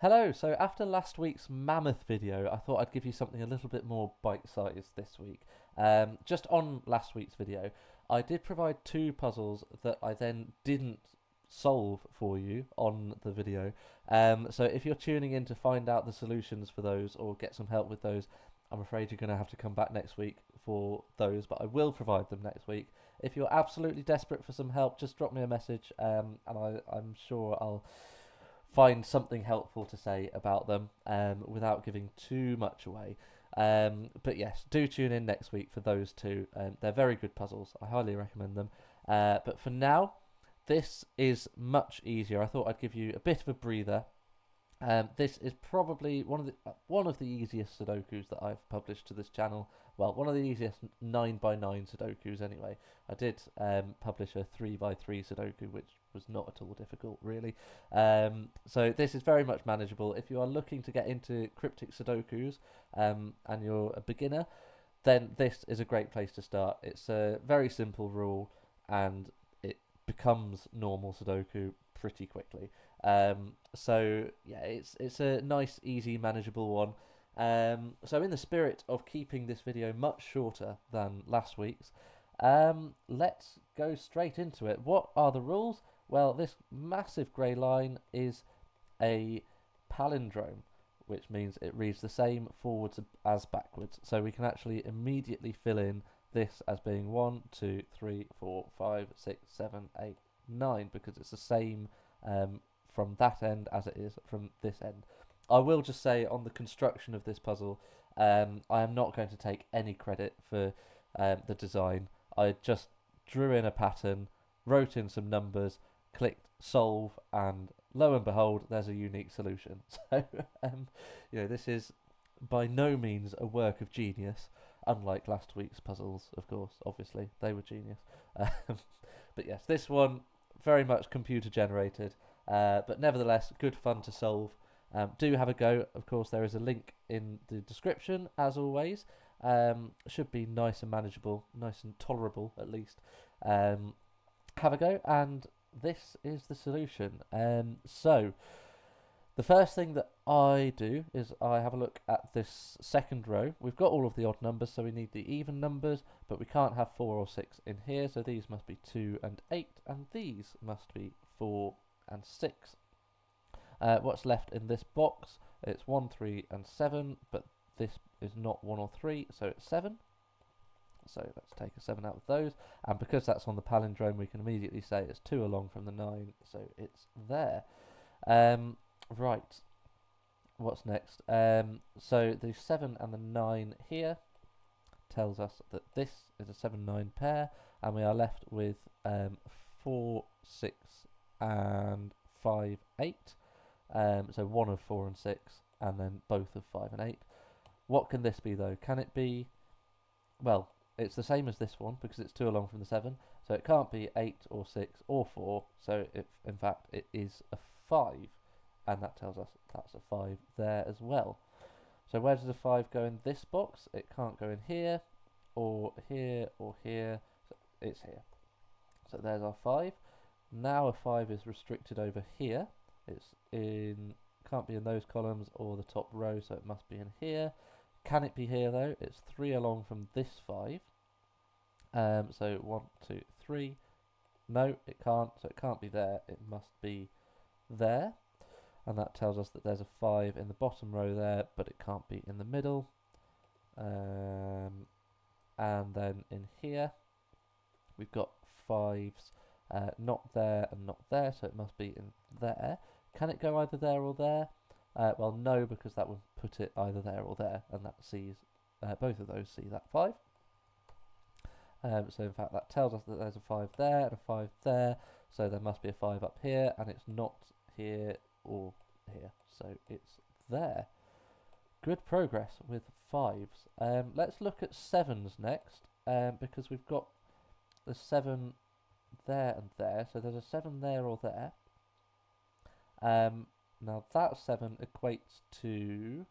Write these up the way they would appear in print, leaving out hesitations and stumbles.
Hello, so after last week's mammoth video, I thought I'd give you something a little bit more bite-sized this week. Just on last week's video, I did provide two puzzles that I then didn't solve for you on the video. So if you're tuning in to find out the solutions for those or get some help with those, I'm afraid you're going to have to come back next week for those, but I will provide them next week. If you're absolutely desperate for some help, just drop me a message, and I'm sure I'll find something helpful to say about them without giving too much away. But yes, do tune in next week for those two. They're very good puzzles. I highly recommend them. But for now, this is much easier. I thought I'd give you a bit of a breather. This is probably one of the easiest Sudokus that I've published to this channel. Well, one of the easiest 9x9 Sudokus anyway. I did publish a 3x3 Sudoku, which was not at all difficult, really. So this is very much manageable. If you are looking to get into cryptic Sudokus and you're a beginner, then this is a great place to start. It's a very simple rule, and it becomes normal Sudoku pretty quickly. So yeah, it's a nice, easy, manageable one. So in the spirit of keeping this video much shorter than last week's, let's go straight into it. What are the rules? Well, this massive grey line is a palindrome, which means it reads the same forwards as backwards. So we can actually immediately fill in this as being 1, 2, 3, 4, 5, 6, 7, 8, 9, because it's the same from that end as it is from this end. I will just say on the construction of this puzzle, I am not going to take any credit for the design. I just drew in a pattern, wrote in some numbers, clicked solve, and lo and behold, there's a unique solution. So, this is by no means a work of genius, unlike last week's puzzles, of course, obviously, they were genius. But yes, this one, very much computer generated, but nevertheless, good fun to solve. Do have a go. Of course, there is a link in the description, as always. Should be nice and manageable, nice and tolerable, at least. Have a go, and this is the solution. So, the first thing that I do is I have a look at this second row. We've got all of the odd numbers, so we need the even numbers, but we can't have 4 or 6 in here, so these must be 2 and 8, and these must be 4 and 6. What's left in this box? It's 1, 3, and 7, but this is not 1 or 3, so it's 7. So let's take a 7 out of those, and because that's on the palindrome, we can immediately say it's 2 along from the 9, so it's there. Right, what's next? So the 7 and the 9 here tells us that this is a 7-9 pair, and we are left with 4, 6, and 5, 8. So one of 4 and 6, and then both of 5 and 8. What can this be, though? Can it be... Well, it's the same as this one, because it's 2 along from the 7, so it can't be 8 or 6 or 4, so in fact it is a 5, and that tells us that's a 5 there as well. So where does a 5 go in this box? It can't go in here, or here, or here, so it's here. So there's our 5. Now a 5 is restricted over here. Can't be in those columns or the top row, so it must be in here. Can it be here though? It's 3 along from this 5. So 1, 2, 3. No, it can't. So it can't be there. It must be there. And that tells us that there's a 5 in the bottom row there, but it can't be in the middle. And then in here, we've got 5s not there and not there, so it must be in there. Can it go either there or there? Well, no, because that would put it either there or there, and that sees both of those see that 5. So in fact, that tells us that there's a 5 there and a 5 there, so there must be a 5 up here, and it's not here or here, so it's there. Good progress with 5s. Let's look at 7s next, because we've got the 7 there and there, so there's a 7 there or there. Now that 7 equates to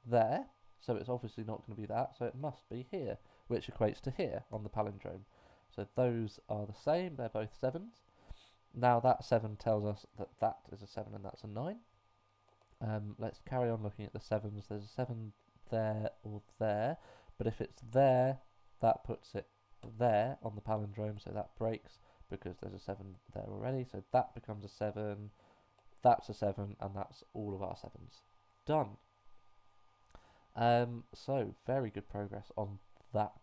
there, so it's obviously not going to be that, so it must be here, which equates to here on the palindrome. So those are the same, they're both 7s. Now that 7 tells us that that is a 7 and that's a 9. Let's carry on looking at the 7s. There's a 7 there or there, but if it's there, that puts it there on the palindrome, so that breaks because there's a 7 there already, so that becomes a 7, that's a 7, and that's all of our 7s. Done. So very good progress on that.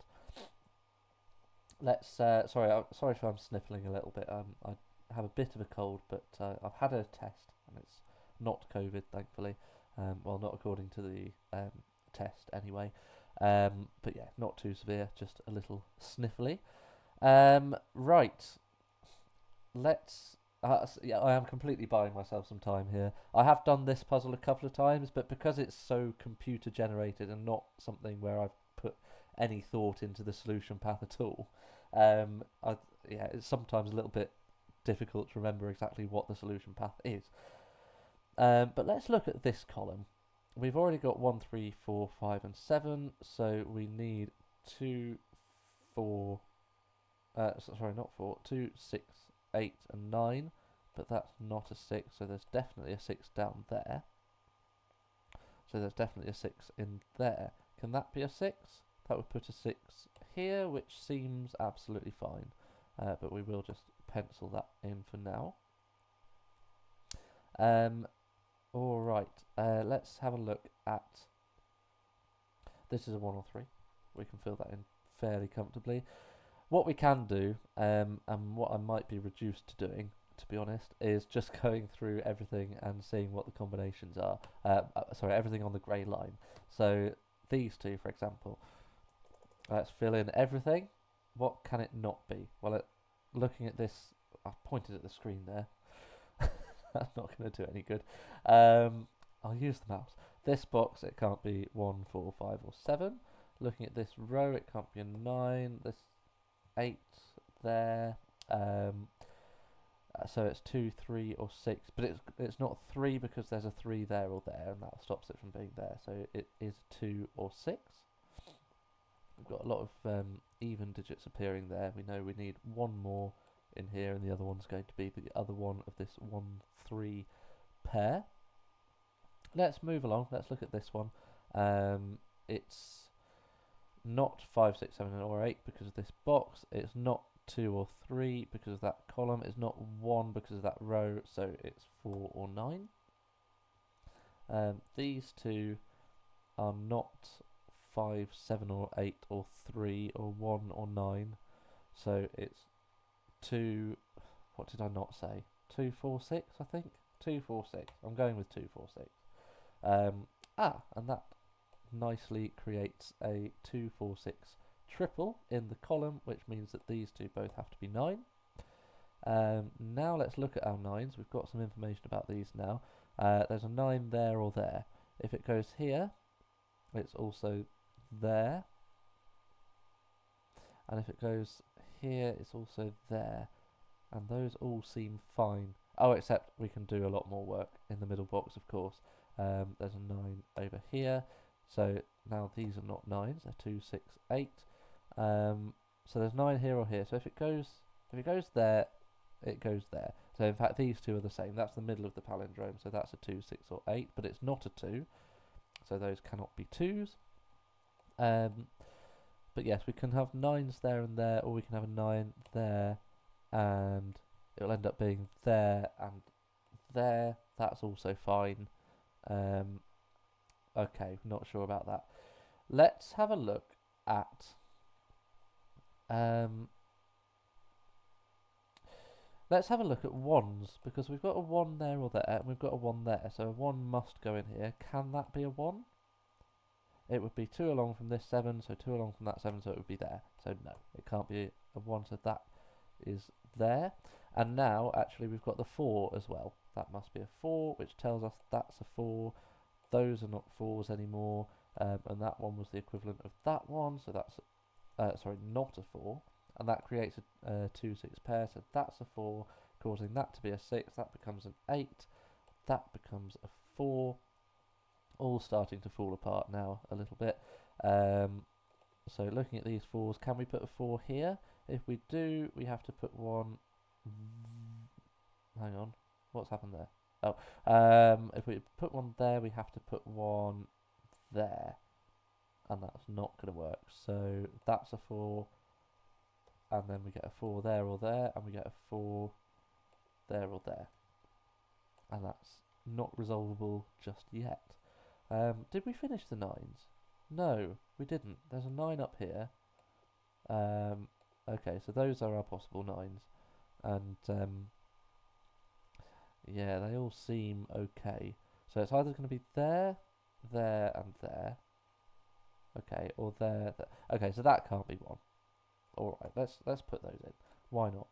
Let's sorry if I'm sniffling a little bit. I have a bit of a cold, but I've had a test and it's not COVID, thankfully. Well, not according to the test anyway. But yeah, not too severe, just a little sniffly. Right, let's. Yeah, I am completely buying myself some time here. I have done this puzzle a couple of times, but because it's so computer generated and not something where I've put any thought into the solution path at all, yeah, it's sometimes a little bit difficult to remember exactly what the solution path is. But let's look at this column. We've already got 1, 3, 4, 5, and 7, so we need 2, 4. Sorry, not 4. 2, 6, 8, and 9, but that's not a 6, so there's definitely a 6 down there. So there's definitely a 6 in there. Can that be a 6? That would put a 6 here, which seems absolutely fine. But we will just pencil that in for now. Alright, let's have a look at... This is a 1 or 3. We can fill that in fairly comfortably. What we can do, and what I might be reduced to doing, to be honest, is just going through everything and seeing what the combinations are. Sorry, everything on the grey line. So these two, for example. Let's fill in everything. What can it not be? Well, looking at this, I pointed at the screen there. That's not going to do any good. I'll use the mouse. This box, it can't be 1, 4, 5, or 7. Looking at this row, it can't be a 9. This 8 there. So it's 2, 3, or 6. But it's not 3 because there's a 3 there or there, and that stops it from being there. So it is 2 or 6. We've got a lot of even digits appearing there. We know we need one more in here, and the other one's going to be the other one of this 1, 3 pair. Let's move along. Let's look at this one. It's not 5, 6, 7, or 8 because of this box. It's not 2 or 3 because of that column. It's not 1 because of that row, so it's 4 or 9. These two are not 5, 7, or 8, or 3, or 1, or 9. So it's 2, what did I not say? 2, 4, 6, I think? 2, 4, 6. I'm going with 2, 4, 6. And that nicely creates a 2, 4, 6 triple in the column, which means that these two both have to be 9. Now let's look at our 9s. We've got some information about these now. There's a 9 there or there. If it goes here, it's also there. And if it goes here, it's also there. And those all seem fine. Oh, except we can do a lot more work in the middle box, of course. There's a 9 over here. So now these are not 9s, they're 2, 6, 8. So there's 9 here or here. So if it goes there, it goes there. So in fact these two are the same. That's the middle of the palindrome. So that's a 2, 6, or 8, but it's not a 2. So those cannot be 2s. But yes, we can have 9s there and there, or we can have a 9 there, and it'll end up being there and there. That's also fine. Okay, not sure about that. Let's have a look at let's have a look at 1s, because we've got a 1 there or there, and we've got a 1 there, so a 1 must go in here. Can that be a 1? It would be 2 along from this 7, so 2 along from that 7, so it would be there. So no, it can't be a 1, so that is there. And now, actually, we've got the 4 as well. That must be a 4, which tells us that's a 4. Those are not 4s anymore, and that one was the equivalent of that one, so that's, sorry, not a 4. And that creates a 2, 6 pair, so that's a 4, causing that to be a 6. That becomes an 8. That becomes a 4. All starting to fall apart now a little bit. So looking at these 4s, can we put a 4 here? If we do, we have to put one... Hang on, what's happened there? Oh, if we put one there, we have to put one there, and that's not going to work. So that's a 4, and then we get a 4 there or there, and we get a 4 there or there, and that's not resolvable just yet. Did we finish the 9s? No, we didn't. There's a 9 up here. Okay, so those are our possible 9s, and yeah, they all seem okay. So it's either going to be there, there, and there. Okay, or there, there. Okay, so that can't be one. All right, let's put those in. Why not?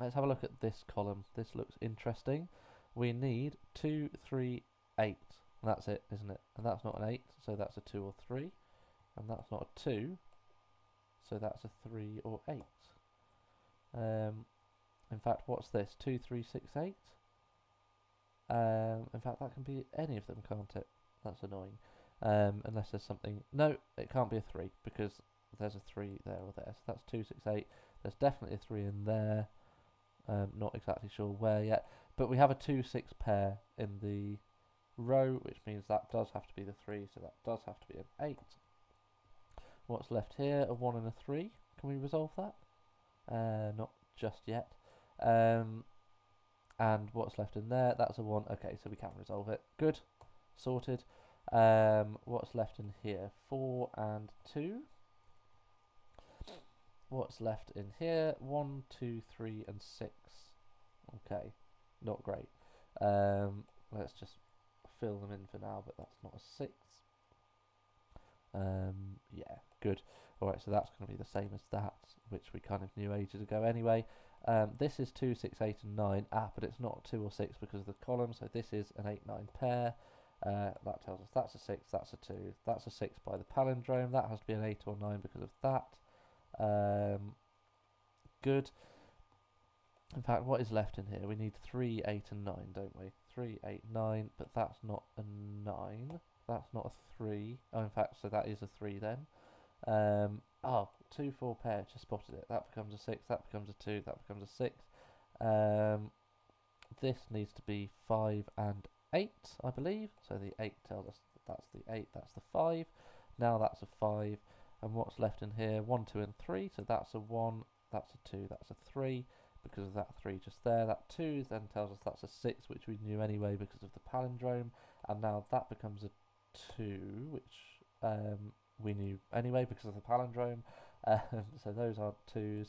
Let's have a look at this column. This looks interesting. We need 2, 3, 8. And that's it, isn't it? And that's not an 8, so that's a 2 or 3. And that's not a 2, so that's a 3 or 8. In fact, what's this? 2, 3, 6, 8? In fact, that can be any of them, can't it? That's annoying. Unless there's something... No, it can't be a 3, because there's a 3 there or there. So that's 2, 6, 8. There's definitely a 3 in there. Not exactly sure where yet. But we have a 2, 6 pair in the row, which means that does have to be the 3, so that does have to be an 8. What's left here? A 1 and a 3. Can we resolve that? Not just yet. And what's left in there? That's a 1. Okay, so we can resolve it. Good. Sorted. What's left in here? 4 and 2. What's left in here? 1, 2, 3, and 6. Okay. Not great. Let's just fill them in for now, but that's not a 6. Yeah, good. Alright, so that's going to be the same as that, which we kind of knew ages ago anyway. This is 2, 6, 8, and 9. But it's not 2 or 6 because of the column, so this is an 8, 9 pair. That tells us that's a 6, that's a 2. That's a 6 by the palindrome. That has to be an 8 or 9 because of that. Good. In fact, what is left in here? We need 3, 8, and 9, don't we? 3, 8, 9, but that's not a 9. That's not a 3. Oh, in fact, so that is a 3 then. 2, 4 pair, just spotted it. That becomes a 6, that becomes a 2, that becomes a 6. This needs to be 5 and 8, I believe. So the 8 tells us that's the 8, that's the 5. Now that's a 5. And what's left in here? 1, 2, and 3. So that's a 1, that's a 2, that's a 3. Because of that 3 just there. That 2 then tells us that's a 6, which we knew anyway because of the palindrome. And now that becomes a 2, which we knew anyway because of the palindrome. So those are 2s.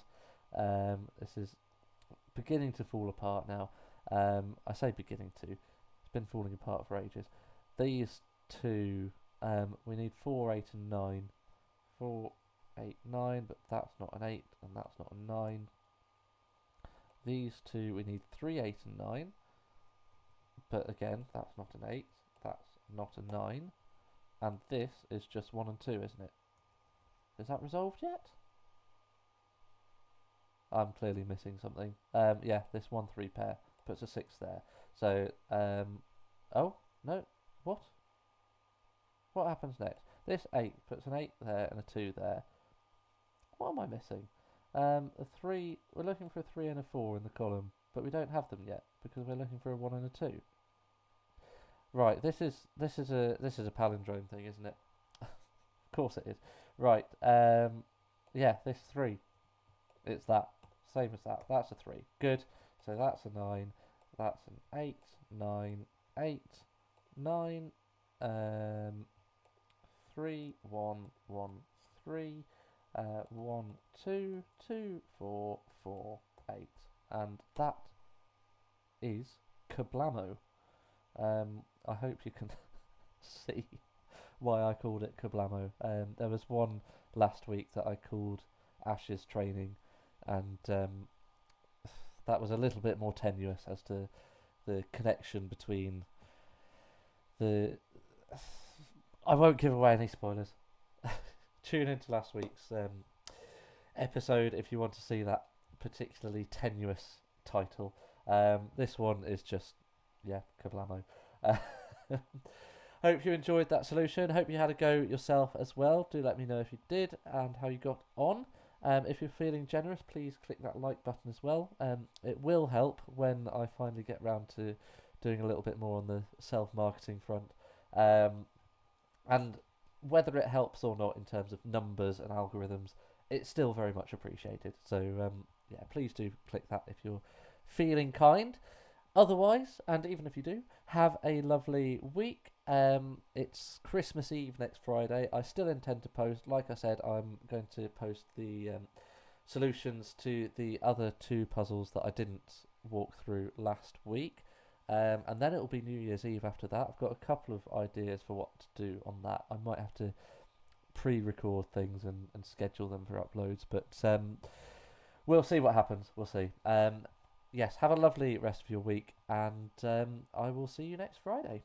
This is beginning to fall apart now. I say beginning to. It's been falling apart for ages. These 2, we need 4, 8, and 9. 4, 8, 9, but that's not an 8, and that's not a 9. These 2, we need 3, 8, and 9. But again, that's not an 8. That's not a 9. And this is just 1 and 2, isn't it? Is that resolved yet? I'm clearly missing something. Yeah, this 1, 3 pair puts a 6 there. So, oh, no, what? What happens next? This 8 puts an 8 there and a 2 there. What am I missing? A 3, we're looking for a 3 and a 4 in the column, but we don't have them yet because we're looking for a 1 and a 2. Right, this is a palindrome thing, isn't it? Of course it is. Right, yeah, this 3. It's that. Same as that. That's a 3. Good. So that's a 9. That's an 8, 9, 8, 9, 3, 1, 1, 3, 1, 2, 2, 4, 4, 8. And that is Kerblammo. I hope you can see why I called it Kerblammo. There was one last week that I called Ash's Training, and that was a little bit more tenuous as to the connection between the... I won't give away any spoilers. Tune into last week's episode if you want to see that particularly tenuous title. This one is just, yeah, Kerblammo. Hope you enjoyed that solution. Hope you had a go yourself as well. Do let me know if you did and how you got on. If you're feeling generous, please click that like button as well. It will help when I finally get round to doing a little bit more on the self-marketing front. And whether it helps or not in terms of numbers and algorithms, it's still very much appreciated. So yeah, please do click that if you're feeling kind. Otherwise, and even if you do, have a lovely week. It's Christmas Eve next Friday. I still intend to post. Like I said, I'm going to post the solutions to the other two puzzles that I didn't walk through last week. And then it'll be New Year's Eve after that. I've got a couple of ideas for what to do on that. I might have to pre-record things and schedule them for uploads, but we'll see what happens. We'll see. Yes, have a lovely rest of your week, and I will see you next Friday.